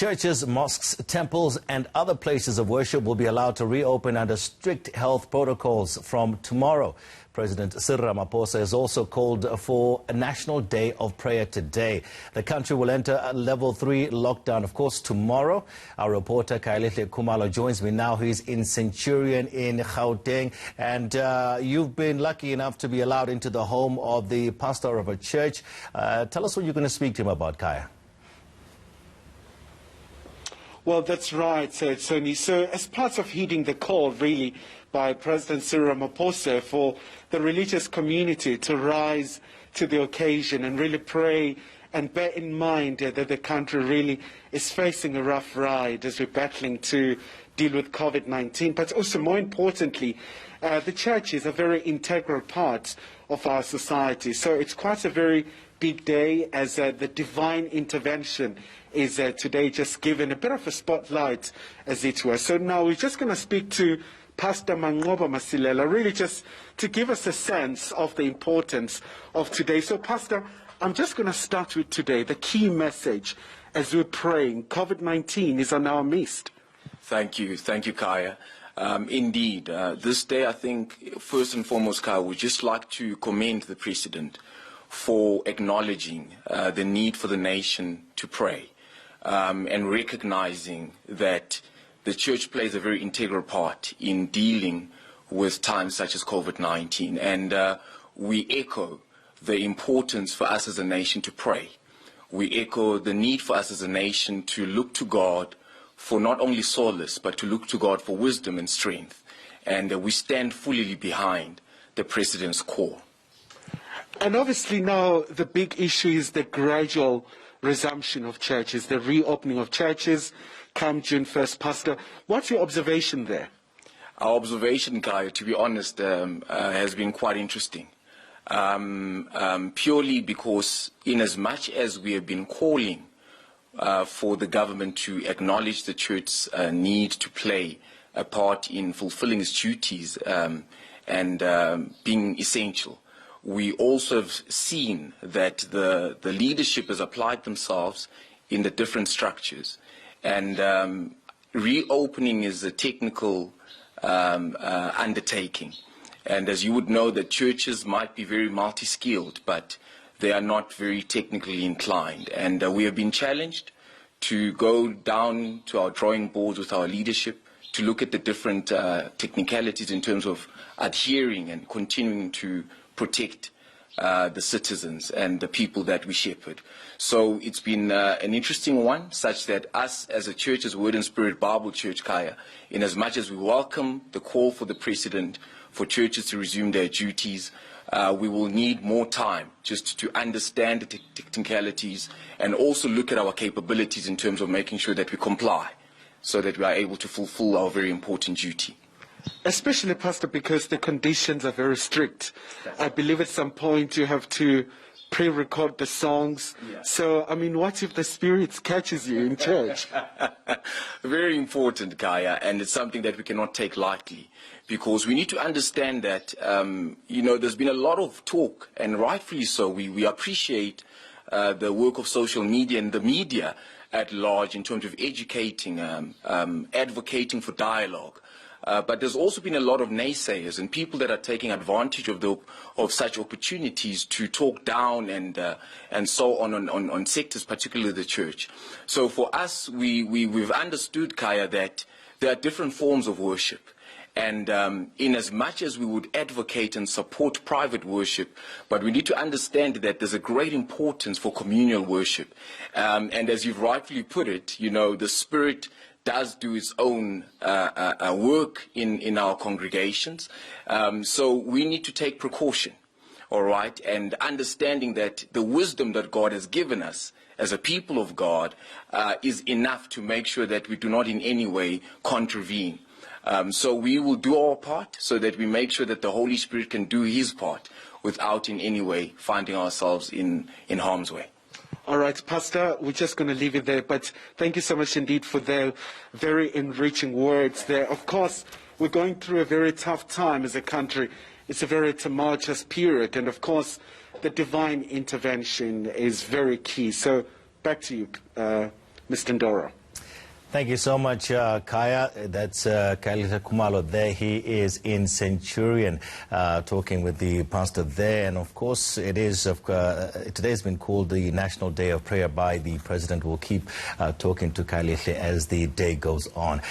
Churches, mosques, temples and other places of worship will be allowed to reopen under strict health protocols from tomorrow. President Cyril Ramaphosa has also called for a national day of prayer today. The country will enter a level 3 lockdown, of course, tomorrow. Our reporter Kailihle Kumalo joins me now. He's in Centurion in Gauteng. And you've been lucky enough to be allowed into the home of the pastor of a church. Tell us what you're going to speak to him about, Kaya. Well, that's right, Tony. So as part of heeding the call, really, by President Cyril Ramaphosa for the religious community to rise to the occasion and really pray and bear in mind that the country really is facing a rough ride as we're battling to deal with COVID-19. But also, more importantly, the church is a very integral part of our society. So it's quite a very big day as the divine intervention is today just given a bit of a spotlight, as it were. So now we're just going to speak to Pastor Mangoba Masilela, really just to give us a sense of the importance of today. So, Pastor, I'm just going to start with today, the key message as we're praying. COVID-19 is on our midst. Thank you, Kaya. Indeed, this day, I think, first and foremost, Kaya, we'd just like to commend the President for acknowledging the need for the nation to pray and recognizing that the church plays a very integral part in dealing with times such as COVID-19. And we echo the importance for us as a nation to pray. We echo the need for us as a nation to look to God for not only solace, but to look to God for wisdom and strength. And we stand fully behind the President's call. And obviously now the big issue is the gradual resumption of churches, the reopening of churches come June 1st. Pastor, what's your observation there? Our observation, Kaya, to be honest, has been quite interesting. Purely because in as much as we have been calling for the government to acknowledge the church's need to play a part in fulfilling its duties and being essential, we also have seen that the leadership has applied themselves in the different structures. And reopening is a technical undertaking. And as you would know, the churches might be very multi-skilled, but they are not very technically inclined. And we have been challenged to go down to our drawing boards with our leadership to look at the different technicalities in terms of adhering and continuing to protect the citizens and the people that we shepherd. So it's been an interesting one, such that us as a church, as Word and Spirit Bible Church, Kaya, in as much as we welcome the call for the President for churches to resume their duties, we will need more time just to understand the technicalities and also look at our capabilities in terms of making sure that we comply so that we are able to fulfill our very important duty. Especially, Pastor, because the conditions are very strict. I believe at some point you have to pre-record the songs. Yeah. So, I mean, what if the Spirit catches you in church? Very important, Kaya, and it's something that we cannot take lightly, because we need to understand that, there's been a lot of talk, and rightfully so. We appreciate the work of social media and the media at large in terms of educating, advocating for dialogue. But there's also been a lot of naysayers and people that are taking advantage of such opportunities to talk down and so on sectors, particularly the church. So for us, we've understood, Kaya, that there are different forms of worship. And in as much as we would advocate and support private worship, but we need to understand that there's a great importance for communal worship. And as you've rightfully put it, the Spirit does do its own work in our congregations. So we need to take precaution, all right, and understanding that the wisdom that God has given us as a people of God is enough to make sure that we do not in any way contravene. So we will do our part so that we make sure that the Holy Spirit can do his part without in any way finding ourselves in harm's way. All right, Pastor, we're just going to leave it there, but thank you so much indeed for the very enriching words there. Of course, we're going through a very tough time as a country. It's a very tumultuous period, and of course, the divine intervention is very key. So back to you, Mr. Ndoro. Thank you so much, Kaya. That's Kailisa Kumalo there. He is in Centurion talking with the pastor there. And of course, it is today has been called the National Day of Prayer by the President. We'll keep talking to Kailisa as the day goes on.